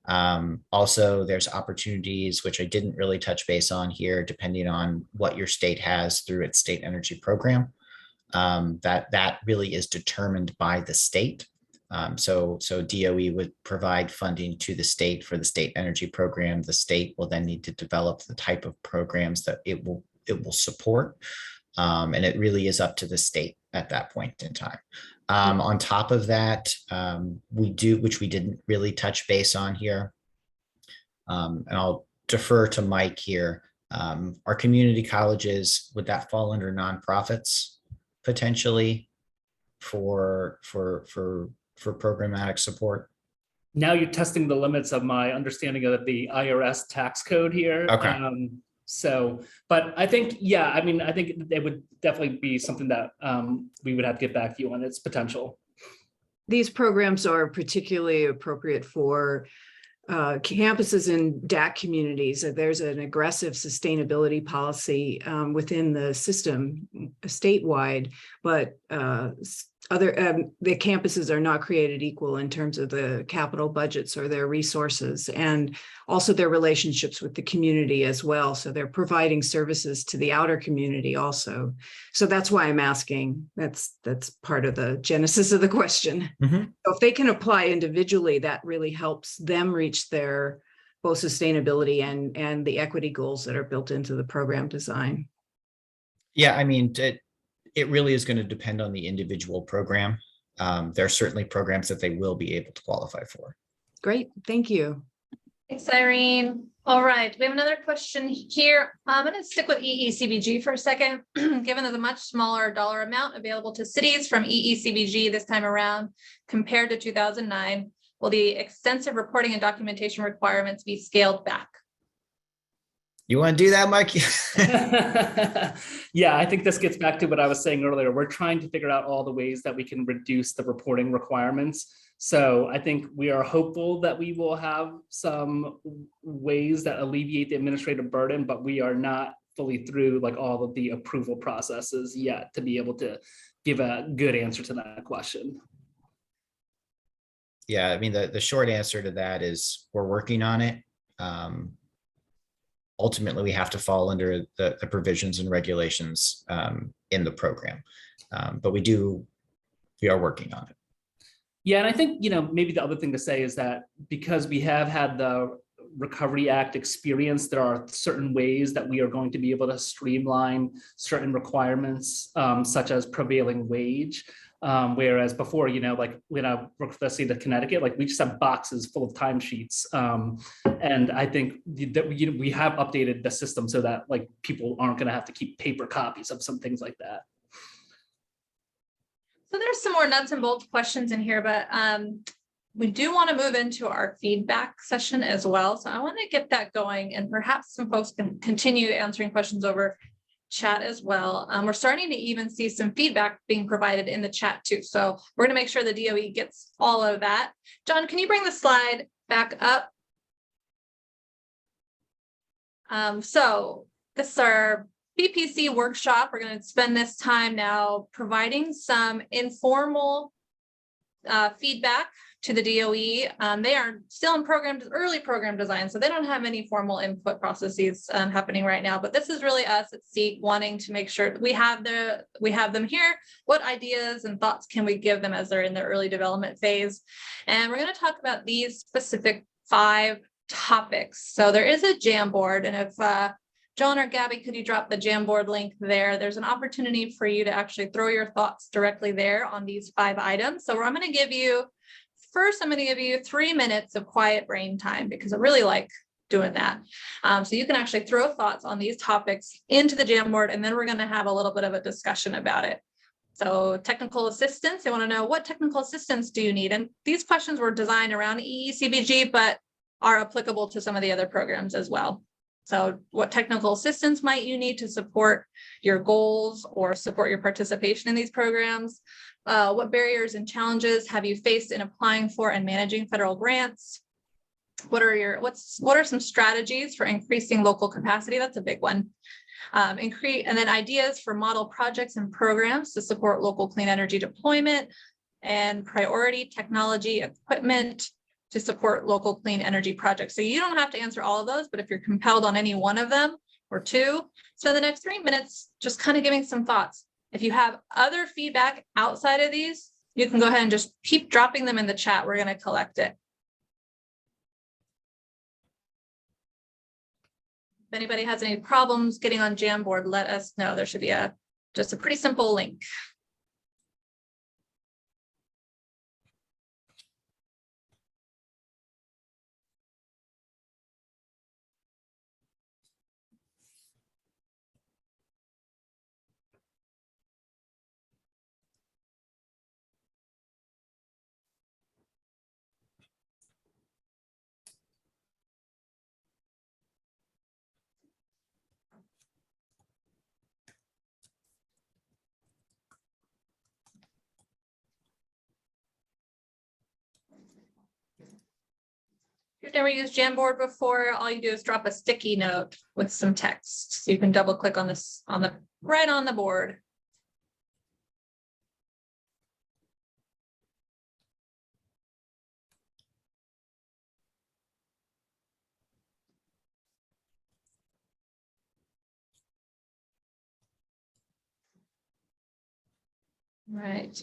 Also, there's opportunities, which I didn't really touch base on here, depending on what your state has through its state energy program. That really is determined by the state. So DOE would provide funding to the state for the state energy program. The state will then need to develop the type of programs that it will support. And it really is up to the state at that point in time. On top of that, we do, which we didn't really touch base on here, and I'll defer to Mike here. Our community colleges, would that fall under nonprofits potentially for programmatic support? Now you're testing the limits of my understanding of the IRS tax code here. Okay. But I think, yeah, I mean, I think it would definitely be something that we would have to get back to you on its potential. These programs are particularly appropriate for campuses in DAC communities. There's an aggressive sustainability policy within the system statewide, but the campuses are not created equal in terms of the capital budgets or their resources, and also their relationships with the community as well. So they're providing services to the outer community also. So that's why I'm asking. That's part of the genesis of the question. Mhm. So if they can apply individually, that really helps them reach their both sustainability and the equity goals that are built into the program design. Yeah, I mean, it really is going to depend on the individual program. There are certainly programs that they will be able to qualify for. Great, thank you. Thanks, Irene. All right, we have another question here. I'm going to stick with EECBG for a second. Given there's a much smaller dollar amount available to cities from EECBG this time around compared to 2009, will the extensive reporting and documentation requirements be scaled back? You want to do that, Mike? Yeah, I think this gets back to what I was saying earlier. We're trying to figure out all the ways that we can reduce the reporting requirements. So I think we are hopeful that we will have some ways that alleviate the administrative burden, but we are not fully through like all of the approval processes yet to be able to give a good answer to that question. Yeah, I mean, the short answer to that is we're working on it. Ultimately, we have to fall under the provisions and regulations in the program, but we are working on it. Yeah, and I think, maybe the other thing to say is that because we have had the Recovery Act experience, there are certain ways that we are going to be able to streamline certain requirements, such as prevailing wage. Whereas before, like when I worked for the state of Connecticut, like we just have boxes full of timesheets. And I think that we have updated the system so that like people aren't going to have to keep paper copies of some things like that. So there's some more nuts and bolts questions in here, but we do want to move into our feedback session as well. So I want to get that going, and perhaps some folks can continue answering questions over chat as well. We're starting to even see some feedback being provided in the chat too. So we're going to make sure the DOE gets all of that. John, can you bring the slide back up? So this is our BPC workshop. We're going to spend this time now providing some informal feedback to the DOE. They are still in early program design, so they don't have any formal input processes happening right now. But this is really us at SEEK wanting to make sure we have them here. What ideas and thoughts can we give them as they're in their early development phase? And we're going to talk about these specific 5 topics. So there is a Jamboard, and if John or Gabby, could you drop the Jamboard link there? There's an opportunity for you to actually throw your thoughts directly there on these 5 items. So I'm going to give you 3 minutes of quiet brain time because I really like doing that. So you can actually throw thoughts on these topics into the Jamboard, and then we're going to have a little bit of a discussion about it. So technical assistance, they want to know what technical assistance do you need? And these questions were designed around EECBG, but are applicable to some of the other programs as well. So what technical assistance might you need to support your goals or support your participation in these programs? What barriers and challenges have you faced in applying for and managing federal grants? What are some strategies for increasing local capacity? That's a big one. And then ideas for model projects and programs to support local clean energy deployment and priority technology equipment to support local clean energy projects. So you don't have to answer all of those, but if you're compelled on any one of them or 2, so the next 3 minutes, just kind of giving some thoughts. If you have other feedback outside of these, you can go ahead and just keep dropping them in the chat. We're going to collect it. If anybody has any problems getting on Jamboard, let us know. There should be just a pretty simple link. If you've never used Jamboard before, all you do is drop a sticky note with some text. So you can double click on this right on the board. Right.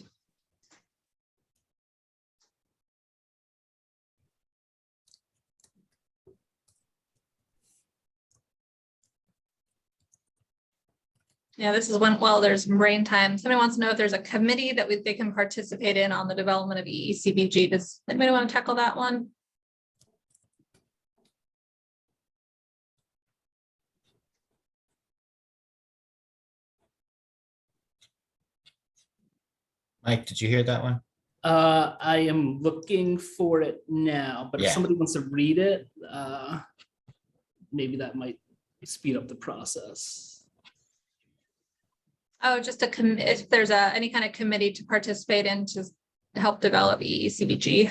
Yeah, this is when, well, there's brain time. Somebody wants to know if there's a committee that they can participate in on the development of EECBG. Does anybody want to tackle that one? Mike, did you hear that one? I am looking for it now, but if Yeah. somebody wants to read it, maybe that might speed up the process. Oh, just if there's any kind of committee to participate in to help develop EECBG.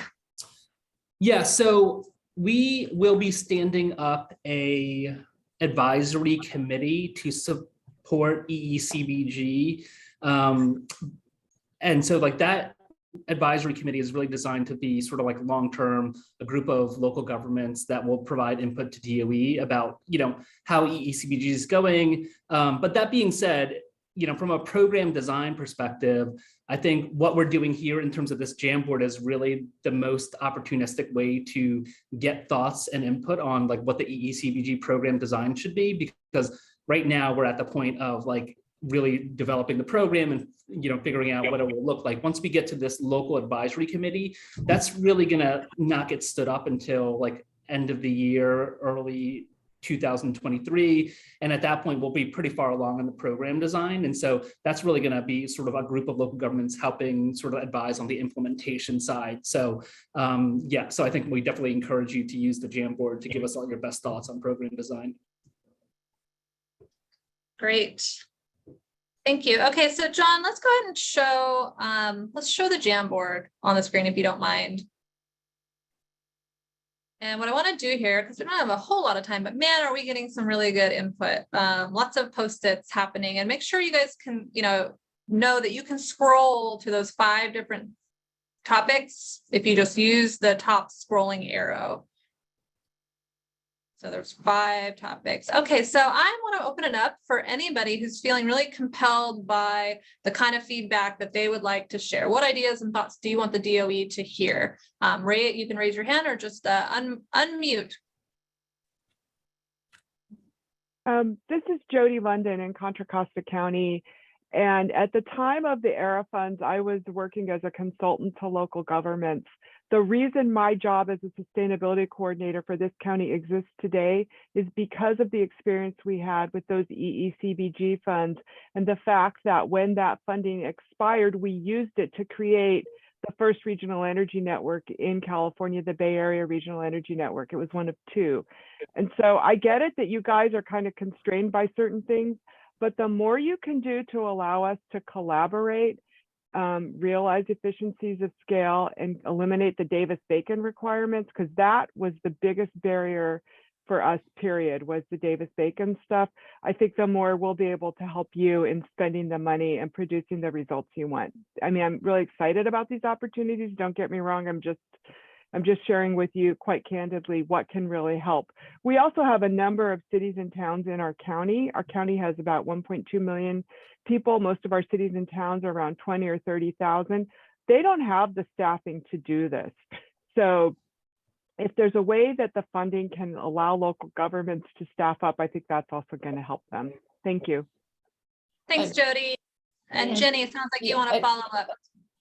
Yeah, so we will be standing up a advisory committee to support EECBG. And so like that advisory committee is really designed to be sort of like long-term, a group of local governments that will provide input to DOE about, how EECBG is going. But that being said, from a program design perspective, I think what we're doing here in terms of this Jamboard is really the most opportunistic way to get thoughts and input on like what the EECBG program design should be, because right now we're at the point of like really developing the program and figuring out what it will look like. Once we get to this local advisory committee, that's really gonna not get stood up until like end of the year, early 2023. And at that point, we'll be pretty far along in the program design. And so that's really going to be sort of a group of local governments helping sort of advise on the implementation side. So so I think we definitely encourage you to use the Jamboard to give us all your best thoughts on program design. Great. Thank you. Okay, so John, let's go ahead and show, let's show the Jamboard on the screen if you don't mind. And what I want to do here, because we don't have a whole lot of time, but man, are we getting some really good input. Lots of post-its happening, and make sure you guys can, know that you can scroll to those 5 different topics if you just use the top scrolling arrow. So there's 5 topics. Okay, so I want to open it up for anybody who's feeling really compelled by the kind of feedback that they would like to share. What ideas and thoughts do you want the DOE to hear? Ray, you can raise your hand or just unmute. This is Jody London in Contra Costa County. And at the time of the ERA funds, I was working as a consultant to local governments. The reason my job as a sustainability coordinator for this county exists today is because of the experience we had with those EECBG funds and the fact that when that funding expired, we used it to create the first regional energy network in California, the Bay Area Regional Energy Network. It was one of 2. And so I get it that you guys are kind of constrained by certain things, but the more you can do to allow us to collaborate, realize efficiencies of scale and eliminate the Davis-Bacon requirements, because that was the biggest barrier for us, period, was the Davis-Bacon stuff. I think the more we'll be able to help you in spending the money and producing the results you want. I mean, I'm really excited about these opportunities. Don't get me wrong. I'm just sharing with you quite candidly what can really help. We also have a number of cities and towns in our county. Our county has about 1.2 million people. Most of our cities and towns are around 20 or 30,000. They don't have the staffing to do this. So if there's a way that the funding can allow local governments to staff up, I think that's also going to help them. Thank you. Thanks, Jody. And Jenny, it sounds like you want to follow up.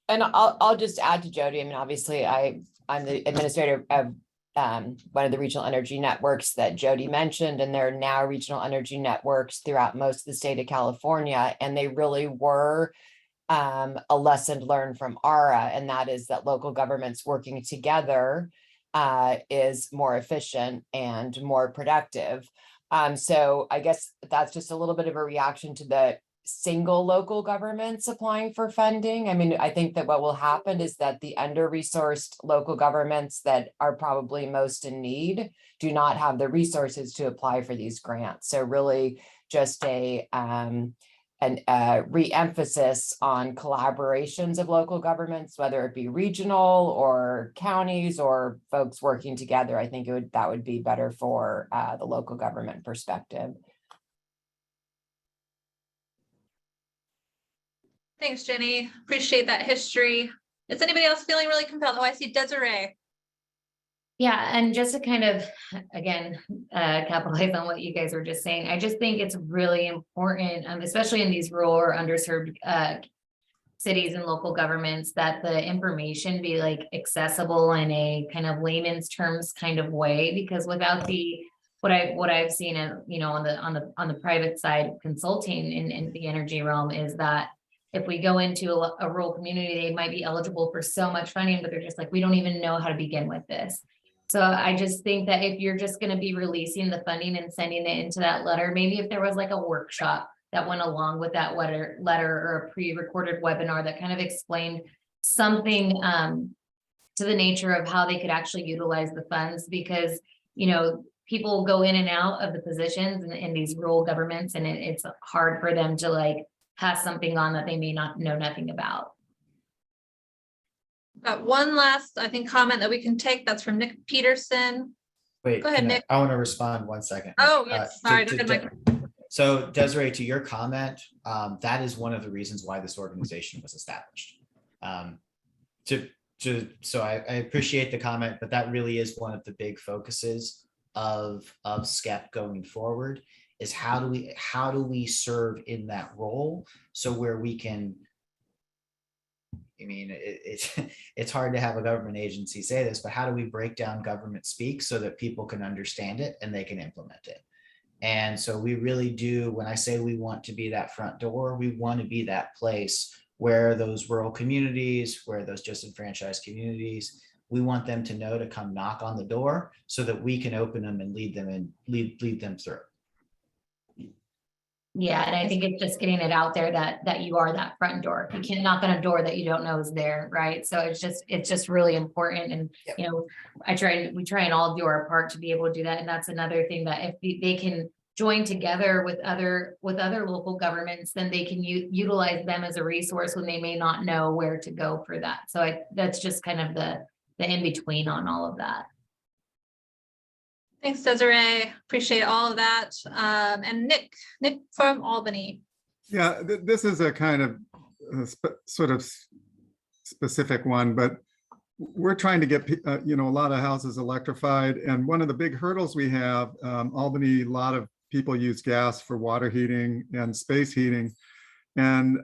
And I'll just add to Jody. I mean, obviously, I'm the administrator of one of the regional energy networks that Jody mentioned, and there are now regional energy networks throughout most of the state of California, and they really were a lesson learned from ARA, and that is that local governments working together is more efficient and more productive. So I guess that's just a little bit of a reaction to the single local governments applying for funding. I mean, I think that what will happen is that the under-resourced local governments that are probably most in need do not have the resources to apply for these grants. So really just a re-emphasis on collaborations of local governments, whether it be regional or counties or folks working together. I think that would be better for the local government perspective. Thanks, Jenny. Appreciate that history. Is anybody else feeling really compelled? Oh, I see Desiree. Yeah, and just to kind of, again, capitalize on what you guys were just saying, I just think it's really important, especially in these rural or underserved cities and local governments, that the information be like accessible in a kind of layman's terms kind of way, because without the what I've seen, you know, on the private side consulting in the energy realm is that if we go into a rural community, they might be eligible for so much funding, but they're just like, we don't even know how to begin with this. So I just think that if you're just going to be releasing the funding and sending it into that letter, maybe if there was like a workshop that went along with that letter or a pre-recorded webinar that kind of explained something to the nature of how they could actually utilize the funds, because, you know, people go in and out of the positions in these rural governments, and it's hard for them to like pass something on that they may not know nothing about. Got one last, I think, comment that we can take. That's from Nick Peterson. Wait, Go ahead, can Nick. I want to respond 1 second. Oh, yes, sorry. Go ahead, Mike. So Desiree, to your comment, that is one of the reasons why this organization was established. So I appreciate the comment, but that really is one of the big focuses of SCEP going forward, is how do we serve in that role, so where we can, I mean, it's hard to have a government agency say this, but how do we break down government speak so that people can understand it and they can implement it? And so we really do, when I say we want to be that front door, we want to be that place where those rural communities, where those disenfranchised communities, we want them to know to come knock on the door so that we can open them and lead them through. Yeah, and I think it's just getting it out there that you are that front door. You can't knock on a door that you don't know is there, right? So it's just really important. And Yep. you know, we try and all do our part to be able to do that. And that's another thing, that if they can join together with other local governments, then they can utilize them as a resource when they may not know where to go for that. So that's just kind of the in between on all of that. Thanks, Desiree. Appreciate all of that. And Nick from Albany. Yeah, this is a kind of sort of specific one, but we're trying to get you know, a lot of houses electrified, and one of the big hurdles we have, Albany, a lot of people use gas for water heating and space heating, and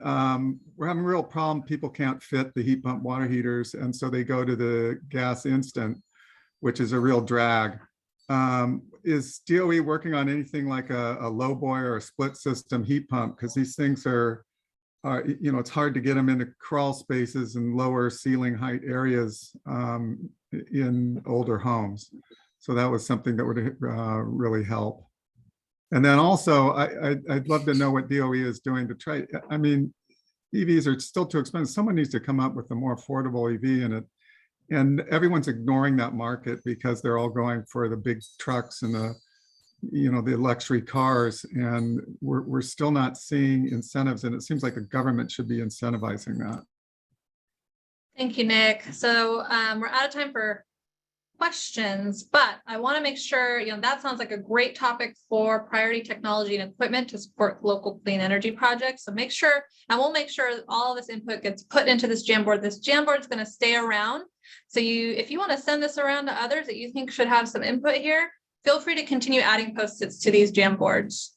we're having a real problem. People can't fit the heat pump water heaters, and so they go to the gas instant, which is a real drag. Is DOE working on anything like a low boy or a split system heat pump? Because these things are, you know, it's hard to get them into crawl spaces and lower ceiling height areas in older homes. So that was something that would really help. And then also, I'd love to know what DOE is doing to try. I mean, EVs are still too expensive. Someone needs to come up with a more affordable EV, and everyone's ignoring that market because they're all going for the big trucks and the, you know, the luxury cars, and we're still not seeing incentives, and it seems like the government should be incentivizing that. Thank you, Nick. So we're out of time for questions, but I want to make sure, you know, that sounds like a great topic for priority technology and equipment to support local clean energy projects. So make sure, and we'll make sure all of this input gets put into this Jamboard. This Jamboard is going to stay around. So if you want to send this around to others that you think should have some input here, feel free to continue adding Post-its to these Jamboards.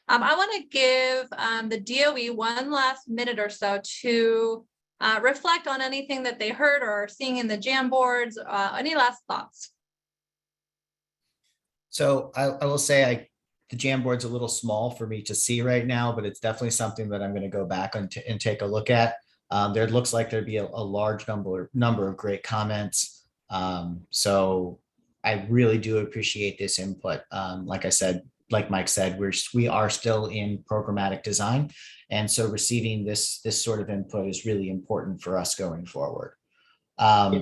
I want to give the DOE one last minute or so to reflect on anything that they heard or are seeing in the Jamboards. Any last thoughts? So I will say the Jamboard's a little small for me to see right now, but it's definitely something that I'm going to go back and take a look at. There looks like there'd be a large number of great comments. So I really do appreciate this input. Like I said, like Mike said, we are still in programmatic design. And so receiving this sort of input is really important for us going forward. Mike,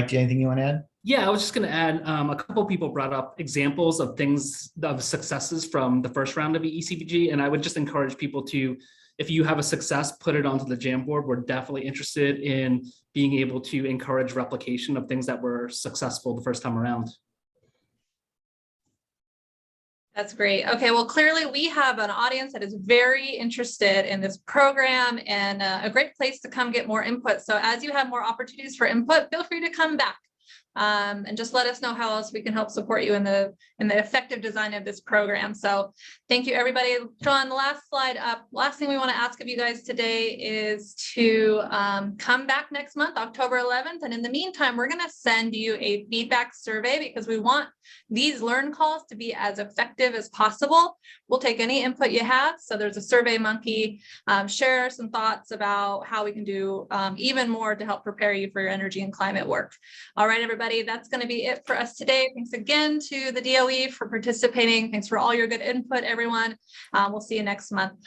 do you have anything you want to add? Yeah, I was just going to add, a couple of people brought up examples of successes from the first round of EECBG, and I would just encourage people to, if you have a success, put it onto the Jamboard. We're definitely interested in being able to encourage replication of things that were successful the first time around. That's great. Okay, well, clearly we have an audience that is very interested in this program and a great place to come get more input. So as you have more opportunities for input, feel free to come back. And just let us know how else we can help support you in the effective design of this program. So thank you, everybody. John, the last slide up. Last thing we want to ask of you guys today is to come back next month, October 11th. And in the meantime, we're going to send you a feedback survey because we want these LERN calls to be as effective as possible. We'll take any input you have. So there's a Survey Monkey. Share some thoughts about how we can do even more to help prepare you for your energy and climate work. All right, everybody. That's going to be it for us today. Thanks again to the DOE for participating. Thanks for all your good input, everyone. We'll see you next month.